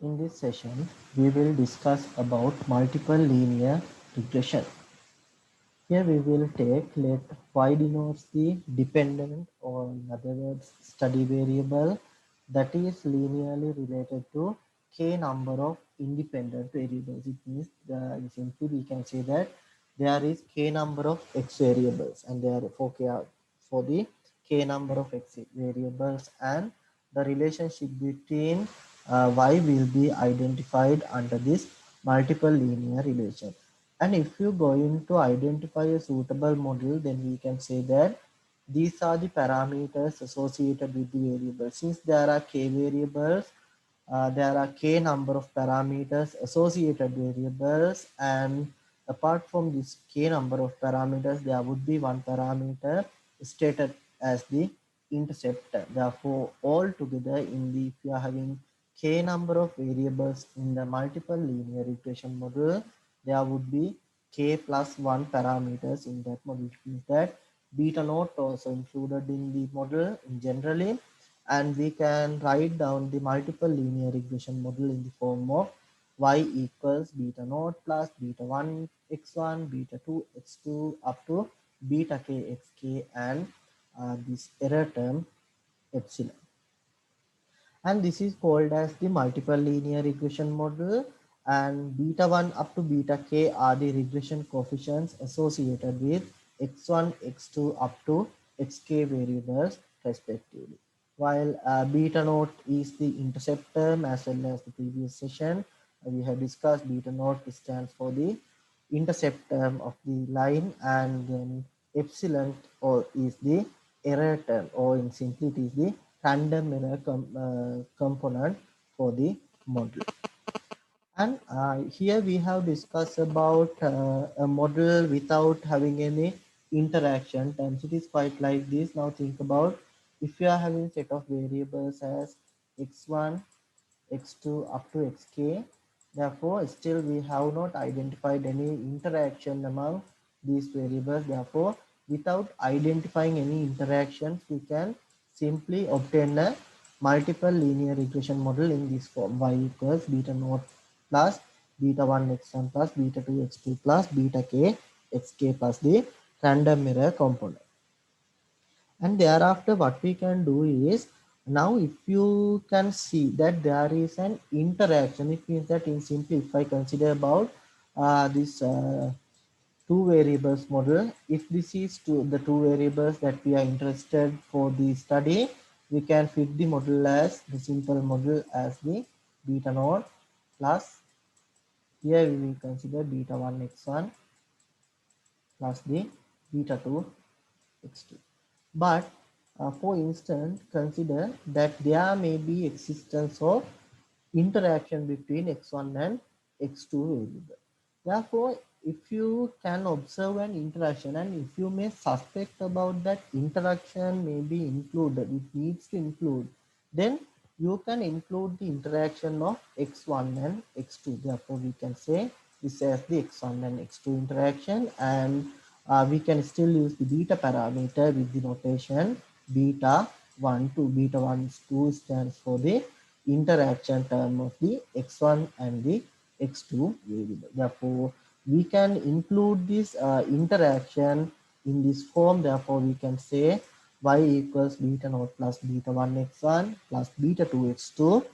In this session, we will discuss about multiple linear regression. Here we will take let y denotes the dependent, or in other words study variable, that is linearly related to k number of independent variables. It means simply we can say that there is k number of x variables, and there for the k number of x variables, and the relationship between y will be identified under this multiple linear relation. And if you going to identify a suitable model, then we can say that these are the parameters associated with the variable. Since there are k variables, there are k number of parameters associated variables, and apart from this k number of parameters, there would be one parameter stated as the interceptor. Therefore, all together in the, if you are having k number of variables in the multiple linear regression model, there would be k plus 1 parameters in that model. It means that beta naught also included in the model in generally, and we can write down the multiple linear regression model in the form of y equals beta naught plus beta 1 x1 beta 2 x2 up to beta k xk, and this error term epsilon. And this is called as the multiple linear regression model, and beta 1 up to beta k are the regression coefficients associated with x1 x2 up to xk variables respectively, while beta naught is the intercept term. As well as the previous session, we have discussed beta naught stands for the intercept term of the line, and then epsilon or is the error term, or in simply it is the random error component for the model. And here we have discussed about a model without having any interaction terms. It is quite like this. Now think about, if you are having set of variables as x1 x2 up to xk, therefore still we have not identified any interaction among these variables. Therefore, without identifying any interactions, we can simply obtain a multiple linear regression model in this form: y equals beta naught plus beta 1 x1 plus beta 2 x2 plus beta k xk plus the random error component. And thereafter what we can do is, now if you can see that there is an interaction, it means that in simply if I consider about this two variables model, if this is the two variables that we are interested for the study, we can fit the model as the simple model as the beta naught plus, here we will consider beta 1 x1 plus the beta 2 x2. But for instance, consider that there may be existence of interaction between x1 and x2 variable. Therefore, if you can observe an interaction, and if you may suspect about that interaction may be included, it needs to include, then you can include the interaction of x1 and x2. Therefore, we can say this as the x1 and x2 interaction, and we can still use the beta parameter with the notation beta 1 to beta 1 2 stands for the interaction term of the x1 and the x2 variable. Therefore, we can include this interaction in this form. Therefore, we can say y equals beta naught plus beta 1 x1 plus beta 2 x2.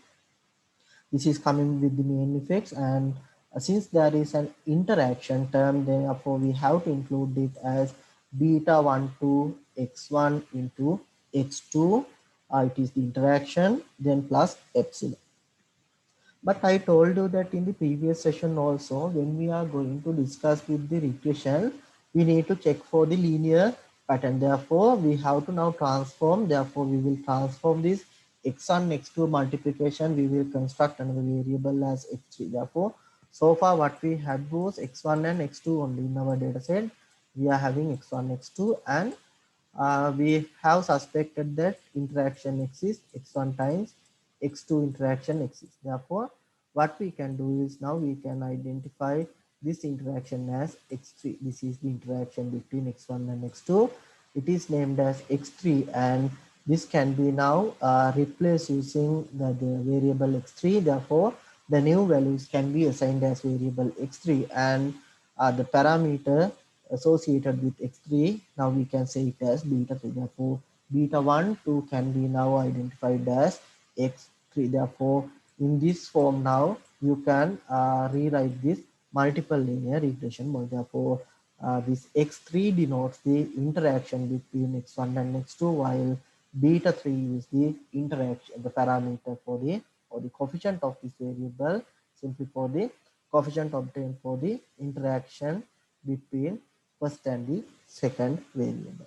This is coming with the main effects, and since there is an interaction term, therefore we have to include it as beta 1 to x1 into x2. It is the interaction, then plus epsilon. But I told you that in the previous session also, when we are going to discuss with the regression, we need to check for the linear pattern. Therefore, we have to now transform. Therefore, we will transform this x1 x2 multiplication. We will construct another variable as x3. Therefore, so far what we had was x1 and x2 only in our data set. We are having x1 x2, and we have suspected that interaction exists, x1 times x2 interaction exists. Therefore, what we can do is, now we can identify this interaction as x3. This is the interaction between x1 and x2. It is named as x3, and this can be now replaced using the variable x3. Therefore, the new values can be assigned as variable x3, and the parameter associated with x3, now we can say it as beta 3. Therefore, beta 1, 2 can be now identified as x3. Therefore, in this form now, you can rewrite this multiple linear regression model. Therefore, this x3 denotes the interaction between x1 and x2, while beta 3 is the interaction, the parameter for the, or the coefficient of this variable, simply for the coefficient obtained for the interaction between first and the second variable.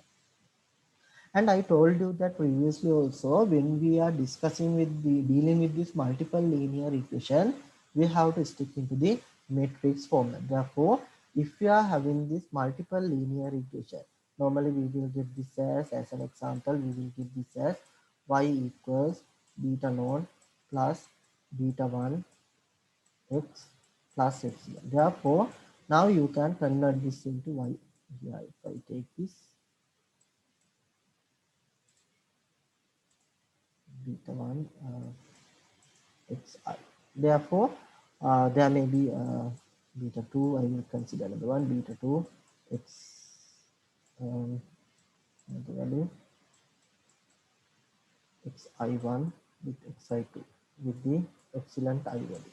And I told you that previously also, when we are discussing with the dealing with this multiple linear equation, we have to stick into the matrix format. Therefore, if we are having this multiple linear equation, normally we will get this as an example, we will get this as y equals beta naught plus beta 1 x plus epsilon. Therefore, now you can convert this into y. Here, if I take this beta 1 xi. Therefore, there may be beta 2, I will consider another one, beta 2 x, the value xi1 with xi2 with the epsilon I value.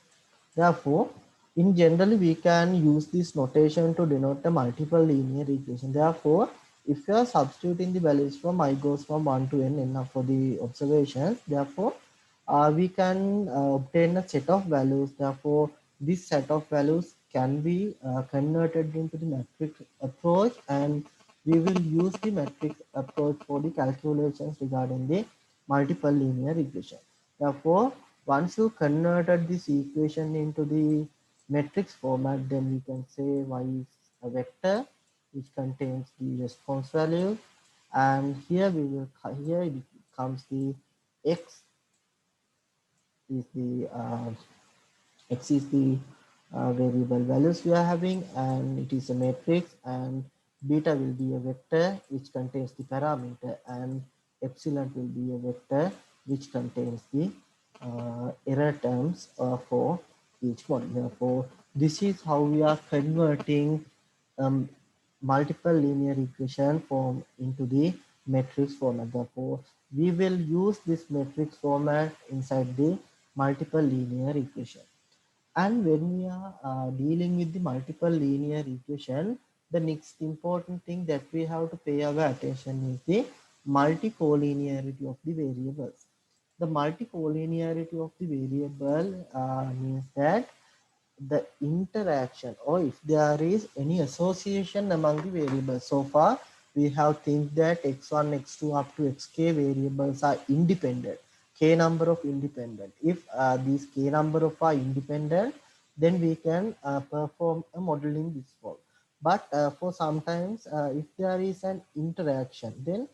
Therefore, in general, we can use this notation to denote a multiple linear equation. Therefore, if you are substituting the values from I goes from 1 to n, n for the observations, therefore, we can obtain a set of values. Therefore, this set of values can be converted into the matrix approach, and we will use the matrix approach for the calculations regarding the multiple linear equation. Therefore, once you converted this equation into the matrix format, then we can say y is a vector which contains the response value, and here we will, here it comes the x is the x is the variable values we are having, and it is a matrix, and beta will be a vector which contains the parameter, and epsilon will be a vector which contains the error terms for each one. Therefore, this is how we are converting um, multiple linear equation form into the matrix format. Therefore, we will use this matrix format inside the multiple linear equation. And when we are dealing with the multiple linear equation, the next important thing that we have to pay our attention is the multicollinearity of the variables. The multicollinearity of the variable means that the interaction, or if there is any association among the variables. So far, we have think that x1, x2 up to xk variables are independent, k number of independent. If these k number of are independent, then we can perform a model in this form. But for sometimes, if there is an interaction, then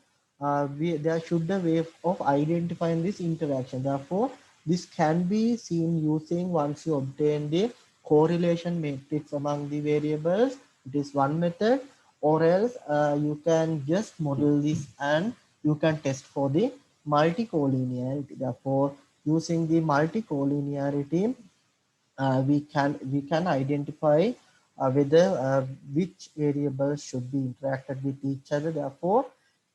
there should be a way of identifying this interaction. Therefore, this can be seen using, once you obtain the correlation matrix among the variables, it is one method, or else you can just model this and you can test for the multicollinearity. Therefore, using the multicollinearity, we can identify whether which variables should be interacted with each other. Therefore,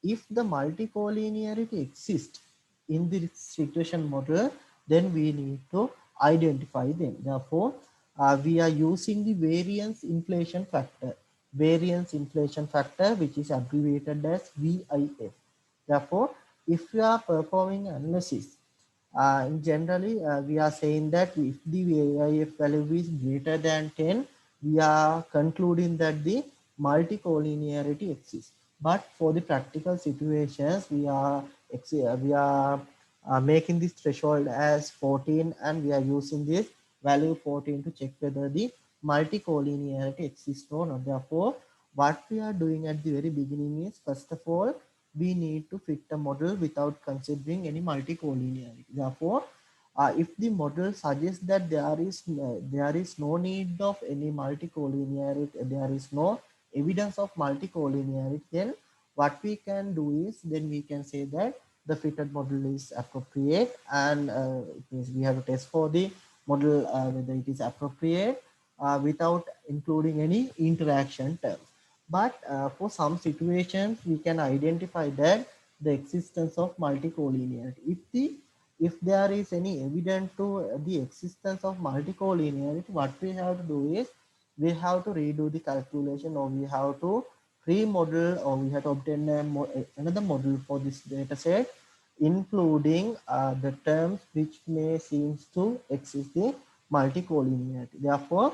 if the multicollinearity exists in the situation model, then we need to identify them. Therefore, we are using the variance inflation factor. Variance inflation factor, which is abbreviated as VIF. Therefore, if we are performing analysis, generally, we are saying that if the VIF value is greater than 10, we are concluding that the multicollinearity exists. But for the practical situations, we are making this threshold as 14, and we are using this value 14 to check whether the multicollinearity exists or not. Therefore, what we are doing at the very beginning is, first of all, we need to fit a model without considering any multicollinearity. Therefore, if the model suggests that there is no need of any multicollinearity, there is no evidence of multicollinearity, then what we can do is, then we can say that the fitted model is appropriate, and it means we have to test for the model whether it is appropriate without including any interaction terms. But for some situations, we can identify that the existence of multicollinearity. If there is any evidence to the existence of multicollinearity, what we have to do is we have to redo the calculation, or we have to remodel, or we have to obtain another model for this data set, including the terms which may seems to exist the multicollinearity. Therefore,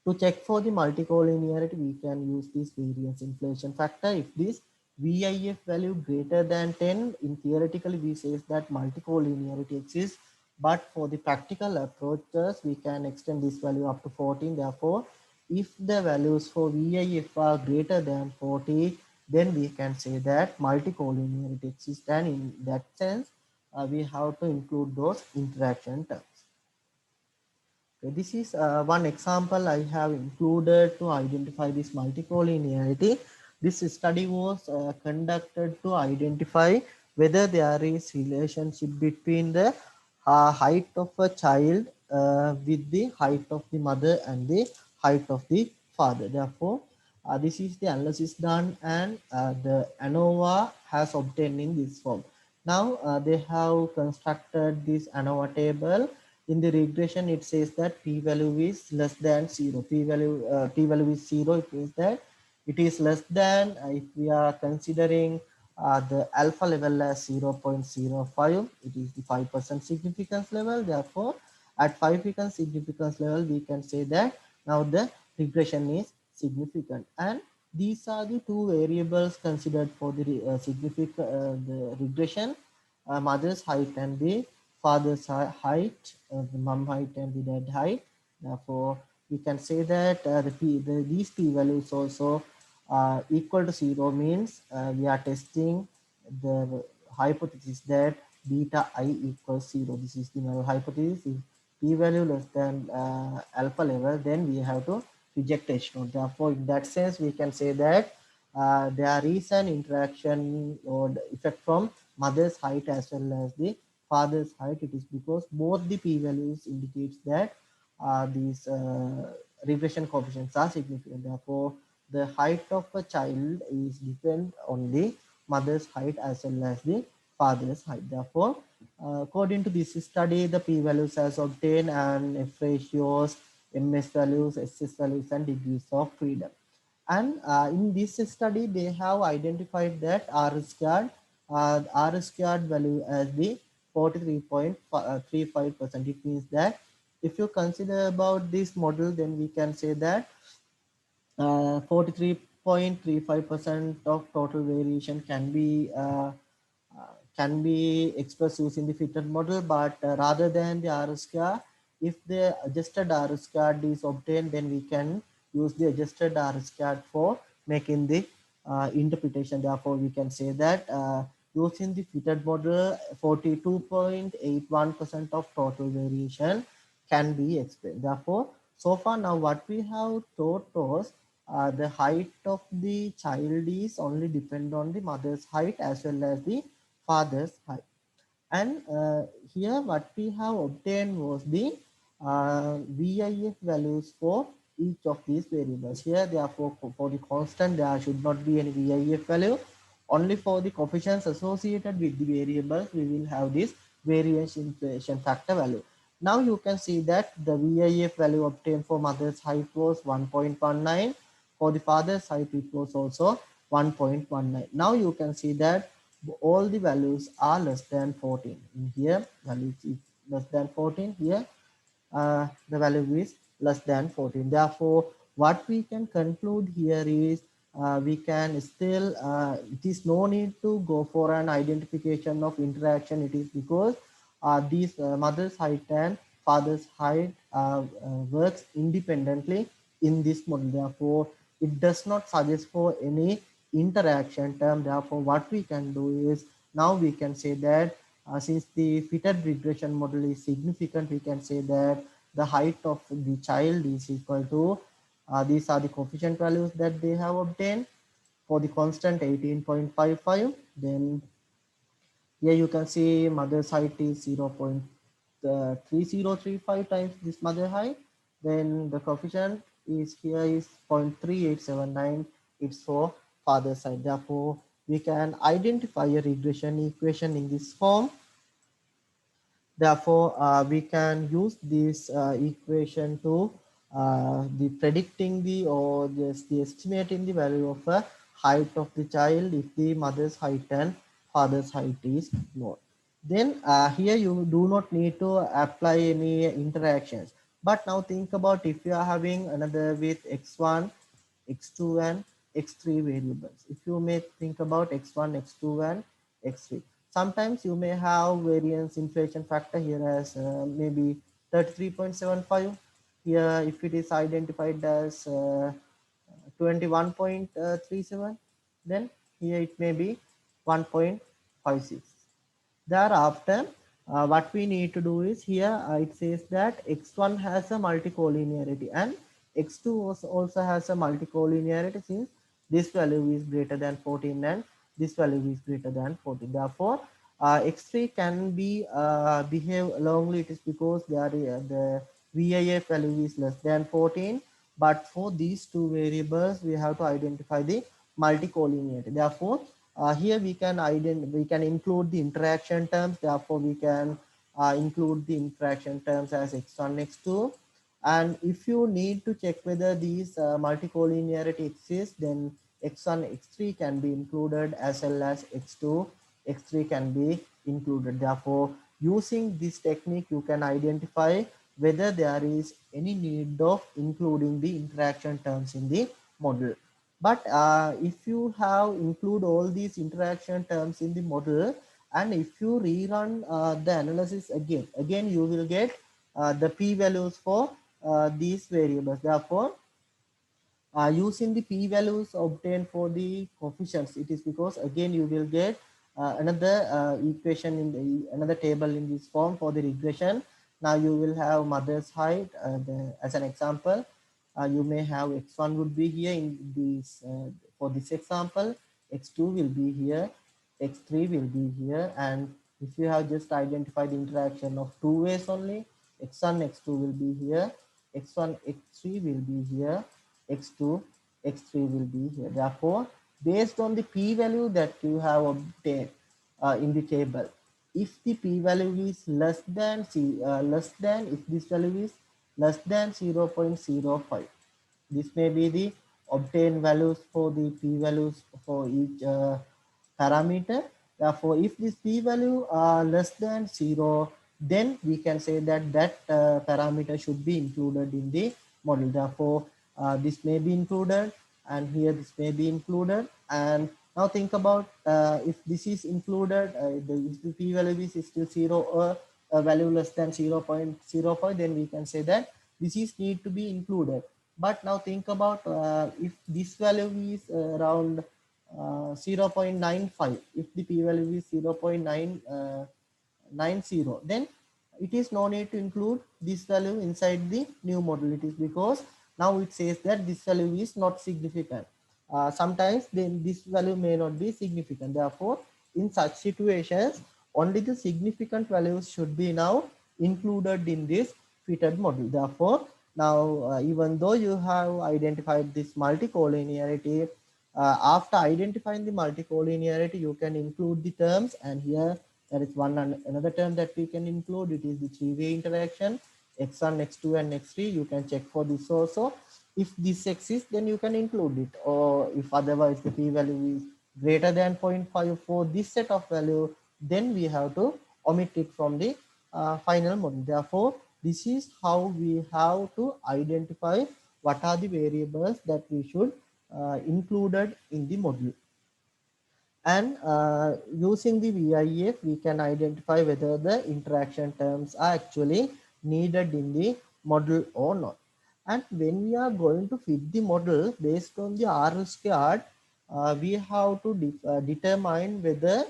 to check for the multicollinearity, we can use this variance inflation factor. If this VIF value greater than 10, in theoretically we say that multicollinearity exists, but for the practical approaches, we can extend this value up to 14. Therefore, if the values for VIF are greater than 40, then we can say that multicollinearity exists, and in that sense, we have to include those interaction terms. Okay, this is one example I have included to identify this multicollinearity. This study was conducted to identify whether there is relationship between the height of a child with the height of the mother and the height of the father. Therefore, this is the analysis done, and the ANOVA has obtained in this form. Now they have constructed this ANOVA table. In the regression, it says that p-value is less than 0. P-value is 0. It means that it is less than, if we are considering the alpha level as 0.05, it is the 5% significance level. Therefore, at 5% significance level, we can say that now the regression is significant. And these are the two variables considered for the the regression: mother's height and the father's height, the mom height and the dad height. Therefore, we can say that these p-values also equal to 0 means we are testing the hypothesis that beta I equals 0. This is the null hypothesis. If p-value less than alpha level, then we have to reject H0. Therefore, in that sense, we can say that there is an interaction or effect from mother's height as well as the father's height. It is because both the p-values indicates that these regression coefficients are significant. Therefore, the height of a child is depend on the mother's height as well as the father's height. Therefore, according to this study, the p-values as obtained, and F ratios, MS values, SS values, and degrees of freedom. And in this study, they have identified that R squared value as the 43.35%. It means that if you consider about this model, then we can say that 43.35% of total variation can be expressed using the fitted model. But rather than the R square, if the adjusted R square is obtained, then we can use the adjusted R square for making the interpretation. Therefore, we can say that using the fitted model, 42.81% of total variation can be explained. Therefore, so far now what we have taught was the height of the child is only depend on the mother's height as well as the father's height. And here what we have obtained was the VIF values for each of these variables. Here, therefore, for the constant, there should not be any VIF value. Only for the coefficients associated with the variables, we will have this variance inflation factor value. Now you can see that the VIF value obtained for mother's height was 1.19. For the father's height, it was also 1.19. Now you can see that all the values are less than 14. In here, value is less than 14. Here, the value is less than 14. Therefore, what we can conclude here is we can still, it is no need to go for an identification of interaction. It is because these mother's height and father's height works independently in this model. Therefore, it does not suggest for any interaction term. Therefore, what we can do is now we can say that since the fitted regression model is significant, we can say that the height of the child is equal to these are the coefficient values that they have obtained for the constant 18.55. Then here you can see mother's height is 0.5 3035 times this mother height, then the coefficient is here is 0.3879. It's for father side. Therefore, we can identify a regression equation in this form. Therefore, we can use this equation to the predicting the or just the estimating the value of a height of the child if the mother's height and father's height is known. Then here you do not need to apply any interactions. But now think about if you are having another with x1, x2 and x3 variables. If you may think about x1, x2 and x3. Sometimes you may have variance inflation factor here as maybe 33.75. Here if it is identified as 21.37, then here it may be 1.56. Thereafter, what we need to do is here it says that x1 has a multicollinearity and x2 also has a multicollinearity since this value is greater than 14 and this value is greater than 14. Therefore, x3 can be behave alongly. It is because the VIF value is less than 14. But for these two variables, we have to identify the multicollinearity. Therefore, here we can include the interaction terms. Therefore, we can include the interaction terms as x1, x2. And if you need to check whether these multicollinearity exists, then x1, x3 can be included as well as x2, x3 can be included. Therefore, using this technique, you can identify whether there is any need of including the interaction terms in the model. But if you have include all these interaction terms in the model, and if you rerun the analysis again you will get the p-values for these variables. Therefore, using the p-values obtained for the coefficients, it is because again you will get another equation in the another table in this form for the regression. Now you will have mother's height as an example. You may have x1 would be here in this for this example, x2 will be here, x3 will be here, and if you have just identified the interaction of two ways only, x1 x2 will be here, x1 x3 will be here, x2 x3 will be here. Therefore, based on the p-value that you have obtained in the table, if the p-value is less than if this value is less than 0.05, this may be the obtained values for the p-values for each parameter. Therefore, if this p-value are less than 0, then we can say that that parameter should be included in the model. Therefore, this may be included, and here this may be included. And now think about if this is included, if the p-value is still 0 or a value less than 0.05, then we can say that this is need to be included. But now think about if this value is around 0.95, if the p-value is 0.990, then it is no need to include this value inside the new model. It is because now it says that this value is not significant. Sometimes then this value may not be significant. Therefore, in such situations, only the significant values should be now included in this fitted model. Therefore, now even though you have identified this multicollinearity, after identifying the multicollinearity, you can include the terms, and here there is another term that we can include. It is the three-way interaction, x1, x2, and x3. You can check for this also. If this exists, then you can include it, or if otherwise the p-value is greater than 0.5 for this set of value, then we have to omit it from the final model. Therefore, this is how we have to identify what are the variables that we should included in the module. And using the VIF, we can identify whether the interaction terms are actually needed in the model or not. And when we are going to fit the model based on the RL squared, we have to determine whether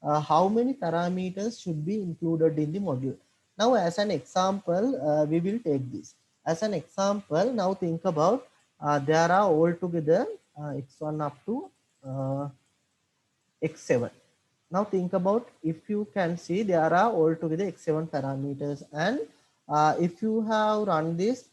how many parameters should be included in the module. Now, as an example, we will take this. As an example, now think about there are altogether x1 up to x7. Now think about, if you can see, there are altogether x7 parameters, and if you have run this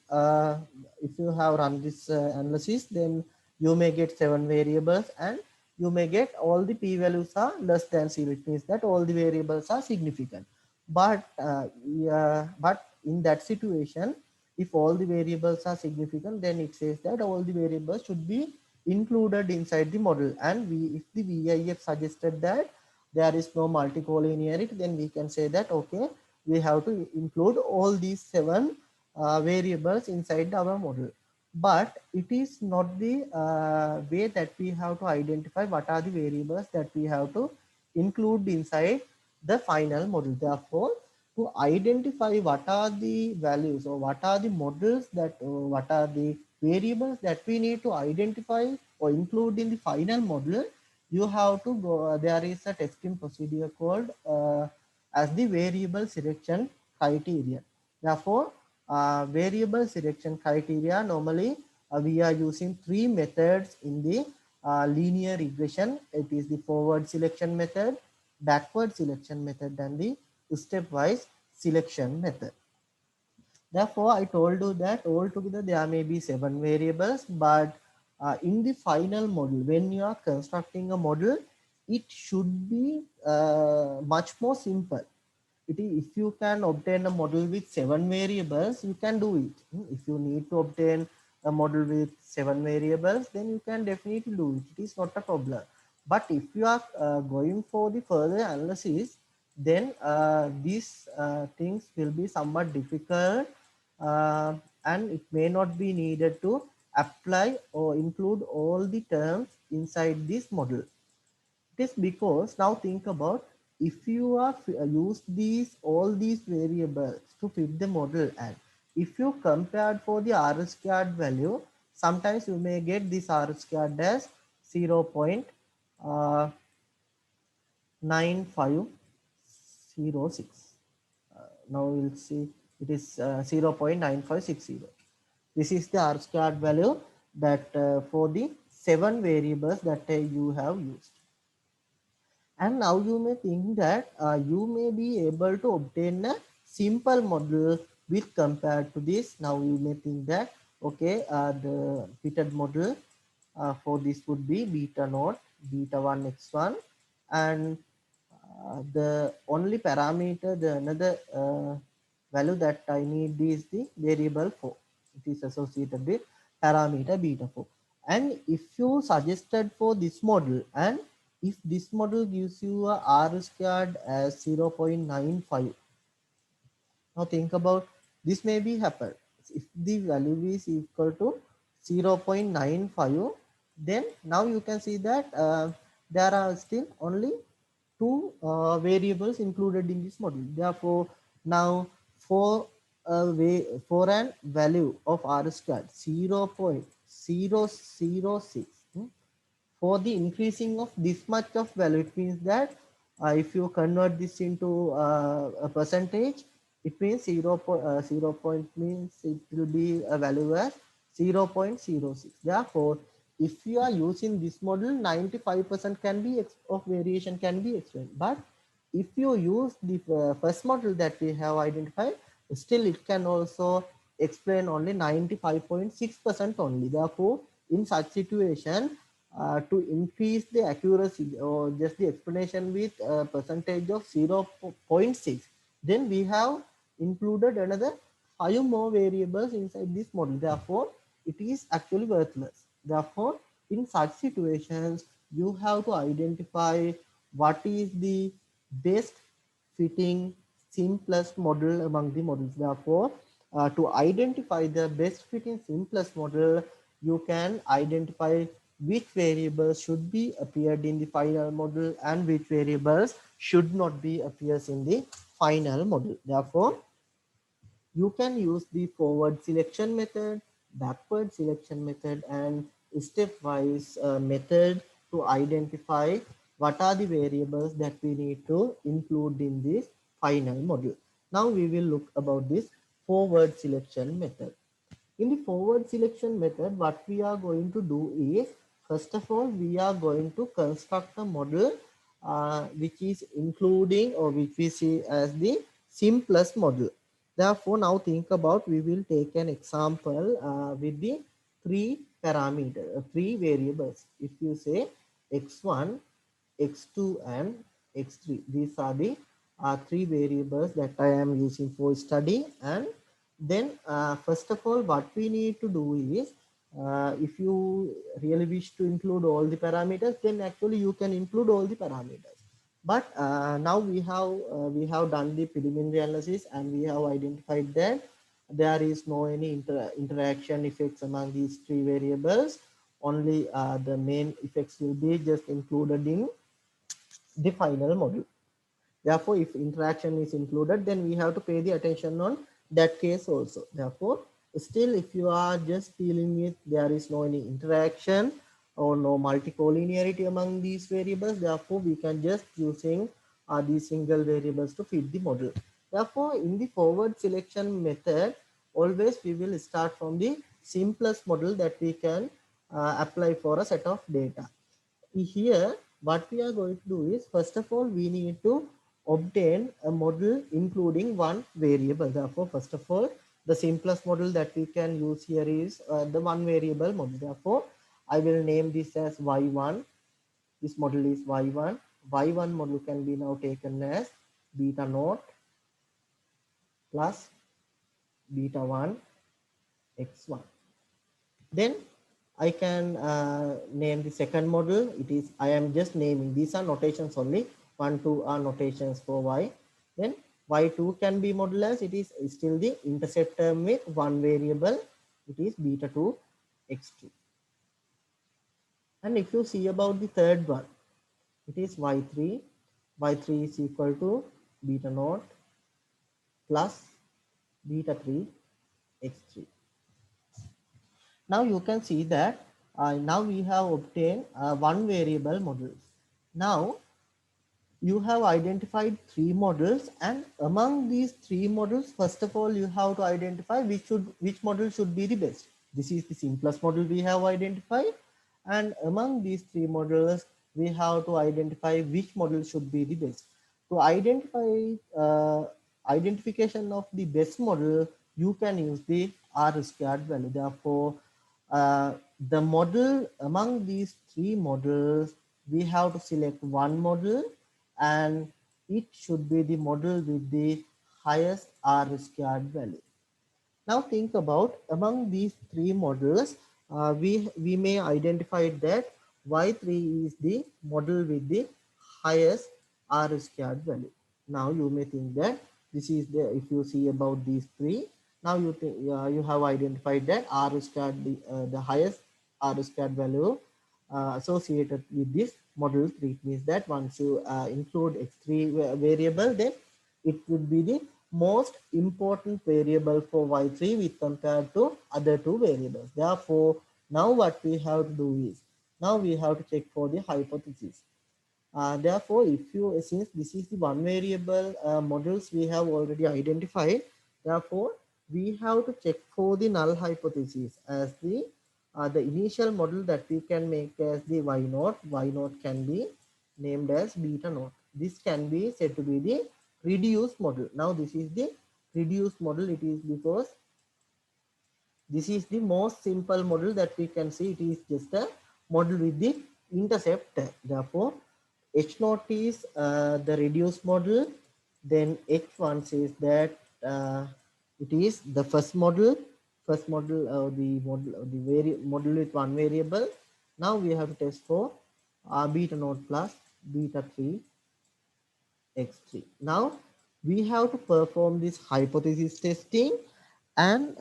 analysis, then you may get 7 variables, and you may get all the p values are less than 0. It means that all the variables are significant. But but in that situation, if all the variables are significant, then it says that all the variables should be included inside the model. And if the VIF suggested that there is no multicollinearity, then we can say that okay, we have to include all these 7 variables inside our model. But it is not the way that we have to identify what are the variables that we have to include inside the final model. Therefore, to identify what are the values, or what are the models that, or what are the variables that we need to identify or include in the final model, you have to go, there is a testing procedure called as the variable selection criteria. Therefore, variable selection criteria, normally we are using 3 methods in the linear regression. It is the forward selection method, backward selection method, and the stepwise selection method. Therefore, I told you that altogether there may be 7 variables, but in the final model, when you are constructing a model, it should be much more simple. It is, if you can obtain a model with 7 variables, you can do it. If you need to obtain a model with 7 variables, then you can definitely do it. It is not a problem. But if you are going for the further analysis, then these things will be somewhat difficult, and it may not be needed to apply or include all the terms inside this model. It is because, now think about, if you are use these all these variables to fit the model, and if you compared for the R squared value, sometimes you may get this R squared as 0.9506. Now we'll see, it is 0.9560. This is the R squared value that for the 7 variables that you have used. And now you may think that you may be able to obtain a simple model with compared to this. Now you may think that okay, the fitted model for this would be beta naught, beta 1 x1, and the only parameter, the another value that I need is the variable 4. It is associated with parameter beta 4. And if you suggested for this model, and if this model gives you a R squared as 0.95, now think about, this may be happen. If the value is equal to 0.95, then now you can see that there are still only 2 variables included in this model. Therefore, now for for an value of R squared 0.006, for the increasing of this much of value, it means that if you convert this into a percentage, it means 0 point means it will be a value as 0.06. Therefore, if you are using this model, 95% can be of variation can be explained. But if you use the first model that we have identified, still it can also explain only 95.6% only. Therefore, in such situation, to increase the accuracy or just the explanation with a percentage of 0.6, then we have included another 5 more variables inside this model. Therefore, it is actually worthless. Therefore, in such situations, you have to identify what is the best fitting simplest model among the models. Therefore, to identify the best fitting simplest model, you can identify which variables should be appeared in the final model and which variables should not be appears in the final model. Therefore, you can use the forward selection method, backward selection method, and stepwise method to identify what are the variables that we need to include in this final model. Now we will look about this forward selection method. In the forward selection method, what we are going to do is, first of all, we are going to construct a model which is including or which we see as the simplest model. Therefore, now think about, we will take an example with the three variables. If you say x1, x2 and x3, these are the three variables that I am using for study. And then first of all, what we need to do is, if you really wish to include all the parameters, then actually you can include all the parameters. But now we have done the preliminary analysis and we have identified that there is no any interaction effects among these three variables. Only the main effects will be just included in the final module. Therefore, if interaction is included, then we have to pay the attention on that case also. Therefore, still if you are just dealing with there is no any interaction or no multicollinearity among these variables, therefore we can just using these single variables to fit the model. Therefore, in the forward selection method, always we will start from the simplest model that we can apply for a set of data. Here, what we are going to do is, first of all, we need to obtain a model including one variable. Therefore, first of all, the simplest model that we can use here is the one variable model. Therefore, I will name this as y1. This model is y1. Y1 model can be now taken as beta naught plus beta 1 x1. Then I can name the second model. It is, I am just naming, these are notations only. 1, 2 are notations for y. Then y2 can be modeled as, it is still the intercept term with one variable. It is beta 2 x2. And if you see about the third one, it is y3. Y3 is equal to beta naught plus beta 3 x3. Now you can see that now we have obtained one variable models. Now you have identified three models, and among these three models, first of all, you have to identify which model should be the best. This is the simplest model we have identified, and among these three models, we have to identify which model should be the best. To identify identification of the best model, you can use the R squared value. Therefore, the model among these three models, we have to select one model, and it should be the model with the highest R squared value. Now think about, among these three models, we may identify that y3 is the model with the highest R squared value. Now you may think that this is the, if you see about these three, now you think you have identified that R squared, the highest R squared value associated with this model 3. Means that once you include x3 variable, then it would be the most important variable for y3 with compared to other two variables. Therefore, now what we have to do is, now we have to check for the hypothesis. Therefore, if you, since this is the one variable models we have already identified, therefore we have to check for the null hypothesis as the initial model that we can make as the y naught. Y naught can be named as beta naught. This can be said to be the reduced model. Now this is the reduced model. It is because this is the most simple model that we can see. It is just a model with the intercept. Therefore, H naught is the reduced model. Then H1 says that it is the first model, the model with one variable. Now we have to test for beta naught plus beta 3 x3. Now we have to perform this hypothesis testing, and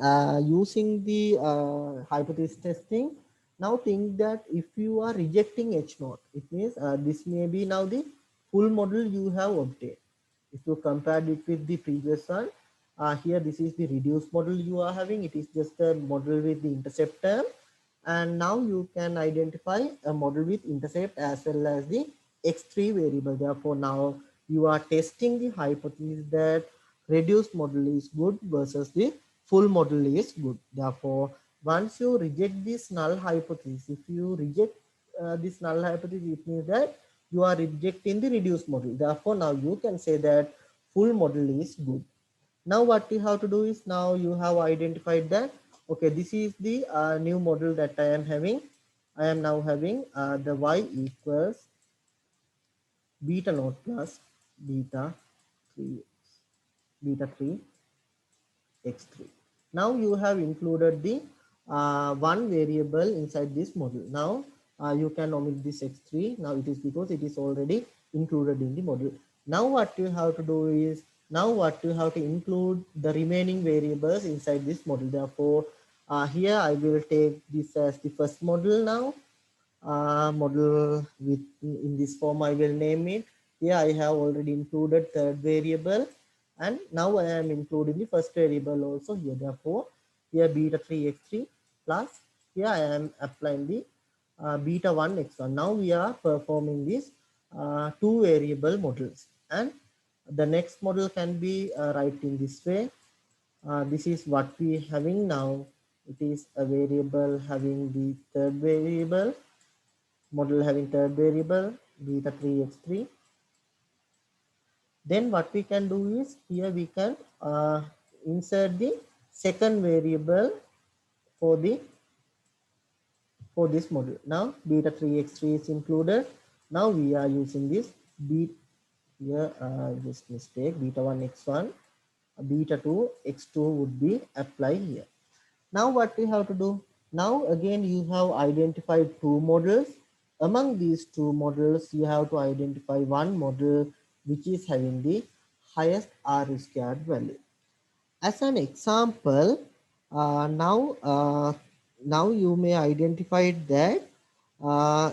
using the hypothesis testing, now think that if you are rejecting H naught, it means this may be now the full model you have obtained. If you compared it with the previous one, here this is the reduced model you are having. It is just a model with the intercept term, and now you can identify a model with intercept as well as the x3 variable. Therefore, now you are testing the hypothesis that reduced model is good versus the full model is good. Therefore, once you reject this null hypothesis, if you reject this null hypothesis, it means that you are rejecting the reduced model. Therefore, now you can say that full model is good. Now what you have to do is, now you have identified that, okay, this is the new model that I am having. I am now having the y equals beta naught plus beta 3 beta 3 x3. Now you have included the one variable inside this model. Now you can omit this x3. Now it is because it is already included in the model. Now what you have to do is, now what you have to include the remaining variables inside this model. Therefore, here I will take this as the first model now. Model with, in this form I will name it. Here I have already included third variable, and now I am including the first variable also here. Therefore, here beta 3 x3 plus, here I am applying the beta 1 x1. Now we are performing these two variable models, and the next model can be write in this way. This is what we having now. It is a variable having the third variable, model having third variable beta 3 x3. Then what we can do is, here we can insert the second variable for the for this model. Now beta 3 x3 is included. Now we are using this b, here just mistake, beta 1 x1, beta 2 x2 would be applied here. Now what we have to do? Now again you have identified two models. Among these two models, you have to identify one model which is having the highest R squared value. As an example, now you may identify that uh,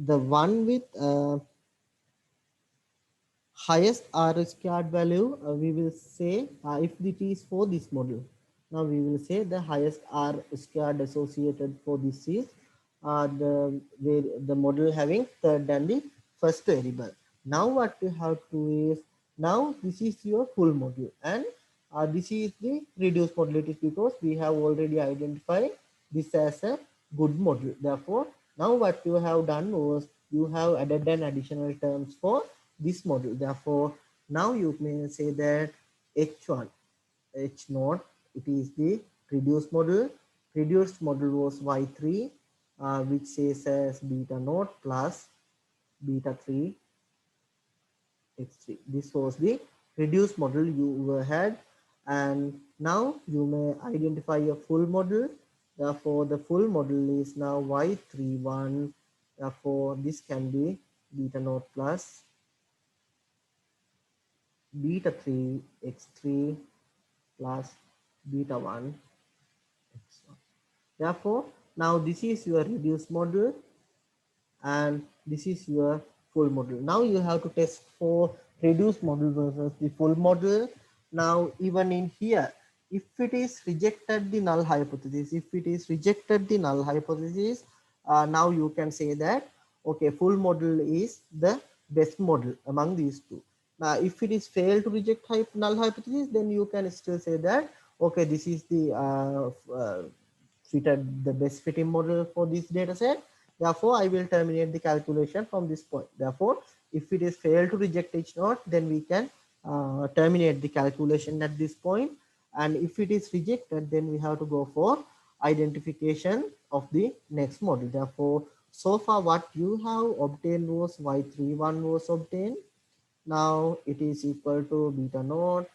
the one with highest R squared value, we will say, if it is for this model, now we will say the highest R squared associated for this is the model having third than the first variable. Now what you have to do is, now this is your full model, and this is the reduced model. It is because we have already identified this as a good model. Therefore, now what you have done was, you have added an additional terms for this model. Therefore, now you may say that H1, H naught, it is the reduced model. Reduced model was Y3, which says as beta naught plus beta 3 x3. This was the reduced model you had, and now you may identify a full model. Therefore, the full model is now Y31. Therefore, this can be beta naught plus beta 3 x3 plus beta 1 x1. Therefore, now this is your reduced model, and this is your full model. Now you have to test for reduced model versus the full model. Now even in here, if it is rejected the null hypothesis, now you can say that, okay, full model is the best model among these two. Now if it is failed to reject null hypothesis, then you can still say that, okay, this is the fitted the best fitting model for this data set. Therefore, I will terminate the calculation from this point. Therefore, if it is failed to reject H naught, then we can terminate the calculation at this point. And if it is rejected, then we have to go for identification of the next model. Therefore, so far what you have obtained was Y31 was obtained. Now it is equal to beta naught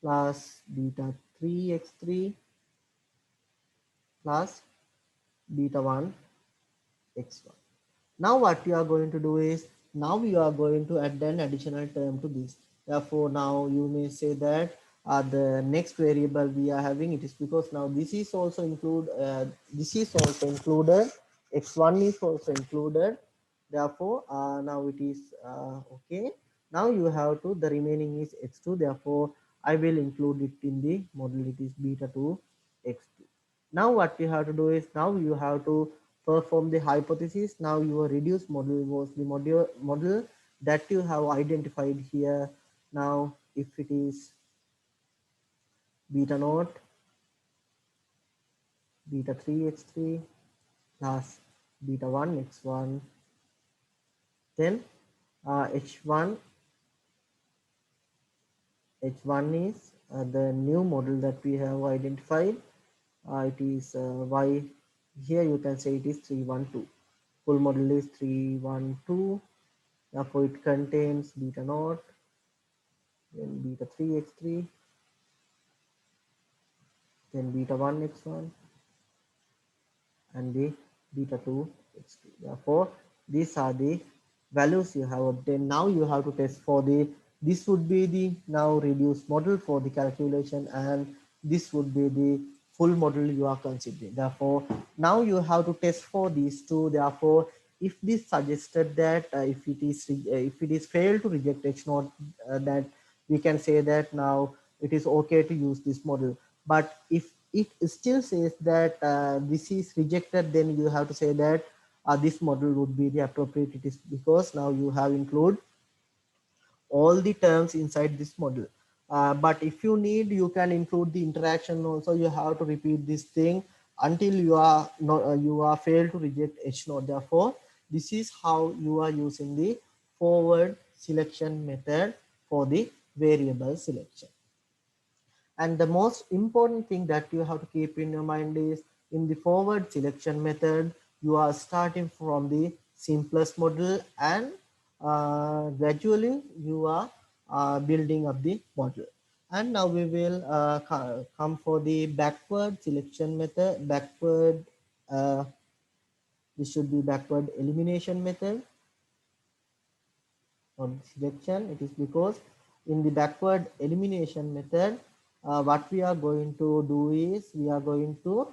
plus beta 3 x3 plus beta 1 x1. Now what you are going to do is, now you are going to add an additional term to this. Therefore, now you may say that the next variable we are having, it is because now this is also included, x1 is also included. Therefore, now it is okay. Now you have to, the remaining is x2. Therefore, I will include it in the model. It is beta 2 x2. Now what you have to do is, now you have to perform the hypothesis. Now your reduced model was the model that you have identified here. Now if it is beta naught beta 3 x3 plus beta 1 x1, Then H1 is the new model that we have identified. It is Y. Here you can say it is 312. Full model is 312. Therefore, it contains beta naught, then beta 3x3, then beta 1x1, and the beta 2 x2. Therefore, these are the values you have obtained. Now you have to test for the, this would be the now reduced model for the calculation, and this would be the full model you are considering. Therefore, now you have to test for these two. Therefore, if this suggested that if it is failed to reject H naught, that we can say that now it is okay to use this model. But if it still says that this is rejected, then you have to say that this model would be the appropriate. It is because now you have include all the terms inside this model. But if you need, you can include the interaction also. You have to repeat this thing until you are not you are failed to reject H naught. Therefore, this is how you are using the forward selection method for the variable selection. And the most important thing that you have to keep in your mind is, in the forward selection method, you are starting from the simplest model, and gradually you are building up the model. And now we will come for the backward selection method. Uh, this should be backward elimination method or selection. It is because in the backward elimination method, what we are going to do is, we are going to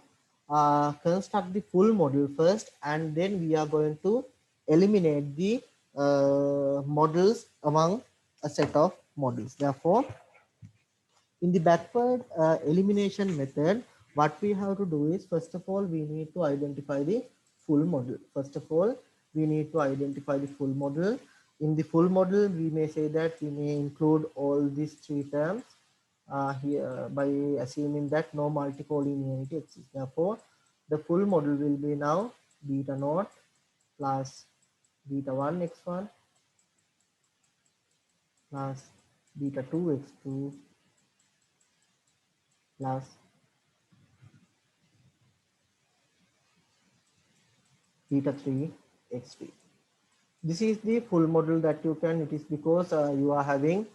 construct the full model first, and then we are going to eliminate the models among a set of models. Therefore, in the backward elimination method, what we have to do is, first of all, we need to identify the full model. First of all, we need to identify the full model. In the full model, we may say that we may include all these three terms here, by assuming that no multicollinearity exists. Therefore, the full model will be now beta naught plus beta 1 x1 plus beta 2 x2 plus beta 3 x3. This is the full model that you can. It is because you are having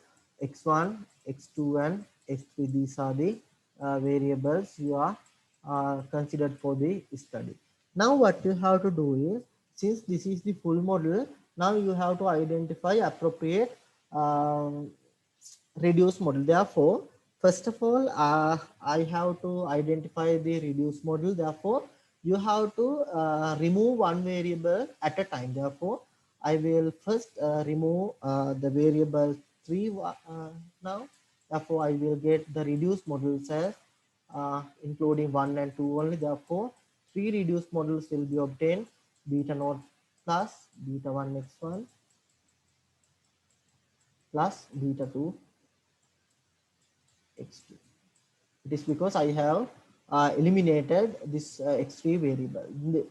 x1, x2, and x3. These are the variables you are considered for the study. Now what you have to do is, since this is the full model, now you have to identify appropriate reduced model. Therefore, first of all, I have to identify the reduced model. Therefore, you have to remove one variable at a time. Therefore, I will first remove the variable 3 now. Therefore, I will get the reduced models as including 1 and 2 only. Therefore, 3 reduced models will be obtained: beta naught plus beta 1 x1 plus beta 2 x2. It is because I have eliminated this x3 variable.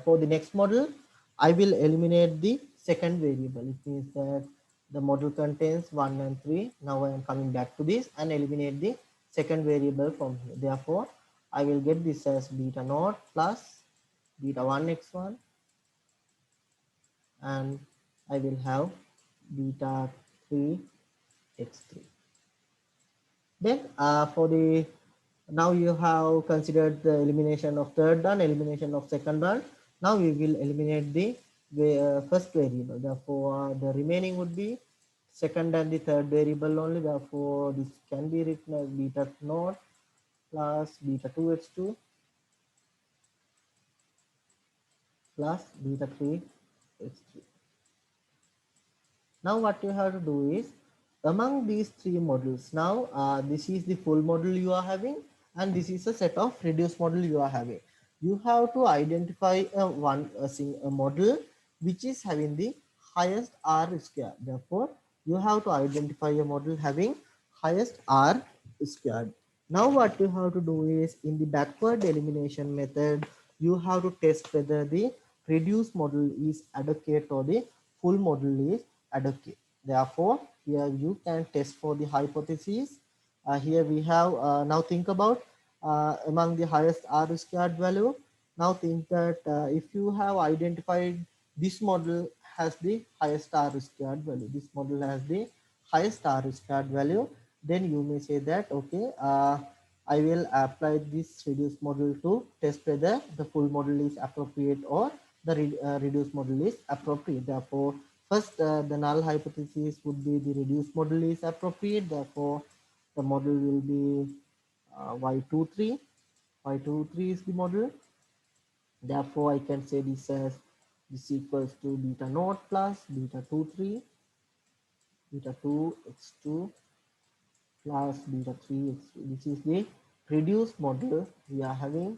For the next model, I will eliminate the second variable. It means that the model contains 1 and 3. Now I am coming back to this and eliminate the second variable from here. Therefore, I will get this as beta naught plus beta 1 x1, and I will have beta 3 x3. Then for the, now you have considered the elimination of third one, elimination of second one. Now we will eliminate the first variable. Therefore, the remaining would be second and the third variable only. Therefore, this can be written as beta naught plus beta 2x2 plus beta 3x3. Now what you have to do is, among these three models, now this is the full model you are having, and this is a set of reduced model you are having. You have to identify a model which is having the highest R square. Therefore, you have to identify a model having highest R squared. Now what you have to do is, in the backward elimination method, you have to test whether the reduced model is adequate or the full model is adequate. Therefore, here you can test for the hypothesis. Here we have, now think about among the highest R squared value. Now think that if you have identified this model has the highest R squared value, this model has the highest R squared value, then you may say that, okay, I will apply this reduced model to test whether the full model is appropriate or the reduced model is appropriate. Therefore, first the null hypothesis would be the reduced model is appropriate. Therefore, the model will be y23. Y23 is the model. Therefore, I can say this as this equals to beta naught plus beta 23, beta 2 x2 plus beta 3 x3. This is the reduced model we are having.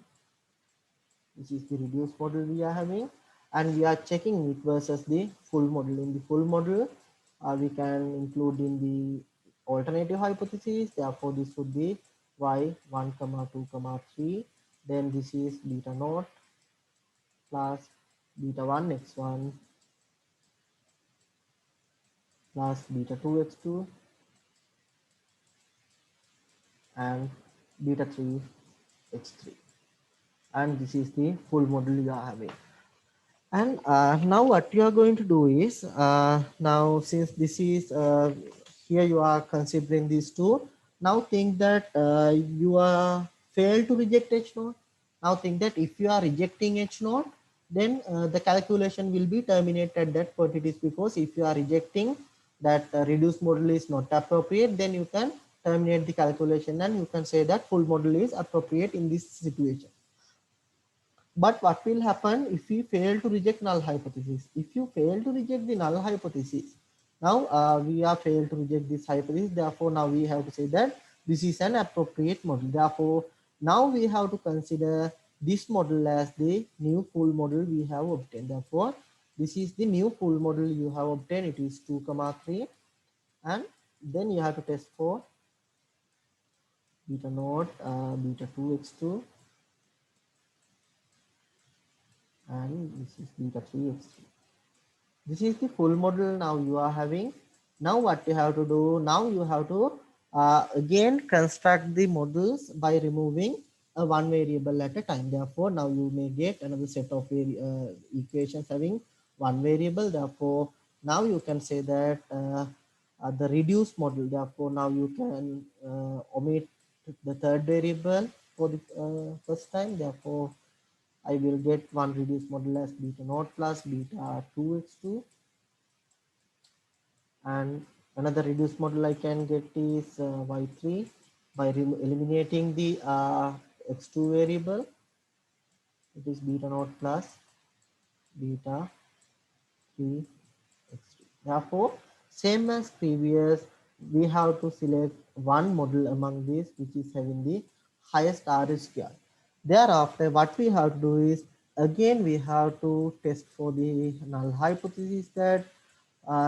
This is the reduced model we are having, and we are checking it versus the full model. In the full model, we can include in the alternative hypothesis. Therefore, this would be y1 comma 2 comma 3. Then this is beta naught plus beta 1 x1 plus beta 2 x2 and beta 3 x3, and this is the full model you are having. And now what you are going to do is, now since this is here you are considering these two, now think that you are failed to reject H naught. Now think that if you are rejecting H naught, then the calculation will be terminated at that point. It is because if you are rejecting that reduced model is not appropriate, then you can terminate the calculation and you can say that full model is appropriate in this situation. But what will happen if we fail to reject null hypothesis? If you fail to reject the null hypothesis, now we are failed to reject this hypothesis. Therefore, now we have to say that this is an appropriate model. Therefore, now we have to consider this model as the new full model we have obtained. Therefore, this is the new full model you have obtained. It is 2 comma 3, and then you have to test for beta naught, beta 2 x2, and this is beta 3 x3. This is the full model now you are having. Now what you have to do, now you have to again construct the models by removing one variable at a time. Therefore, now you may get another set of equations having one variable. Therefore, now you can say that the reduced model. Therefore, now you can omit the third variable for the first time. Therefore, I will get one reduced model as beta naught plus beta 2x2, and another reduced model I can get is y3 by eliminating the x2 variable. It is beta naught plus beta 3 x3. Therefore, same as previous, we have to select one model among these which is having the highest R square. Thereafter, what we have to do is, again we have to test for the null hypothesis that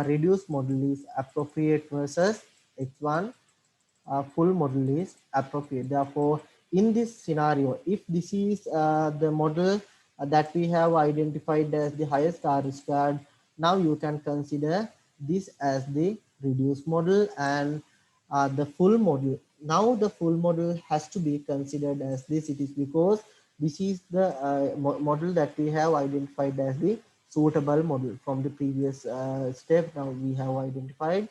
reduced model is appropriate versus H1 full model is appropriate. Therefore, in this scenario, if this is the model that we have identified as the highest R squared, now you can consider this as the reduced model, and the full model. Now the full model has to be considered as this. It is because this is the model that we have identified as the suitable model from the previous step. Now we have identified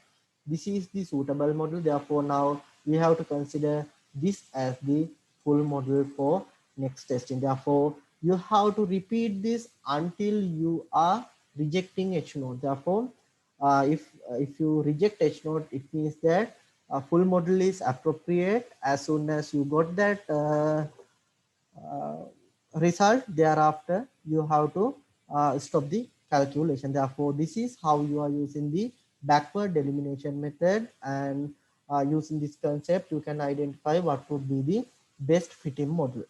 this is the suitable model. Therefore, now we have to consider this as the full model for next testing. Therefore, you have to repeat this until you are rejecting H naught. Therefore, if you reject H naught, it means that a full model is appropriate. As soon as you got that uh, result, thereafter you have to stop the calculation. Therefore, this is how you are using the backward elimination method, and using this concept you can identify what would be the best fitting model.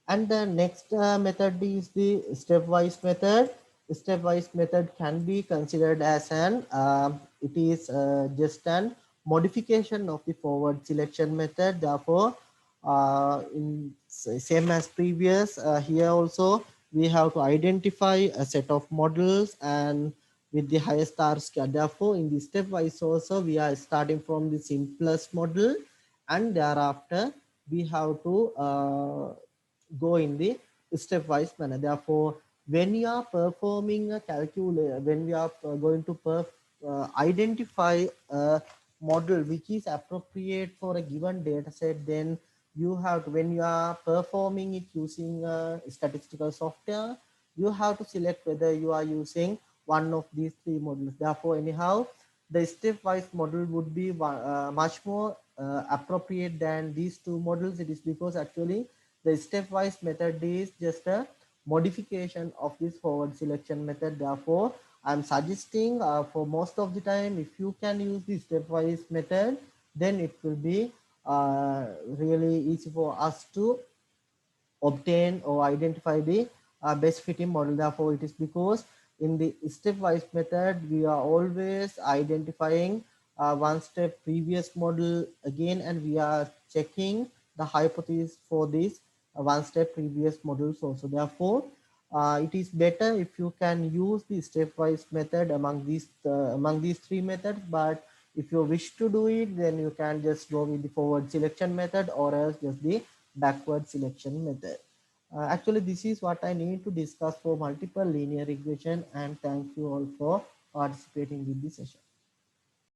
And the next method is the stepwise method. Stepwise method can be considered as an it is just an modification of the forward selection method. Therefore, in same as previous, here also we have to identify a set of models, and with the highest R square. Therefore, in the stepwise also, we are starting from the simplest model, and thereafter we have to go in the stepwise manner. Therefore, when you are performing a calculation, when we are going to identify a model which is appropriate for a given data set, then you have to, when you are performing it using statistical software, you have to select whether you are using one of these three models. Therefore, anyhow, the stepwise model would be much more appropriate than these two models. It is because actually the stepwise method is just a modification of this forward selection method. Therefore, I'm suggesting for most of the time, if you can use the stepwise method, then it will be really easy for us to obtain or identify the best fitting model. Therefore, it is because in the stepwise method, we are always identifying one step previous model again, and we are checking the hypothesis for this one step previous models also. Therefore, it is better if you can use the stepwise method among these three methods. But if you wish to do it, then you can just go with the forward selection method or else just the backward selection method. Actually, this is what I need to discuss for multiple linear regression, and thank you all for participating with this session.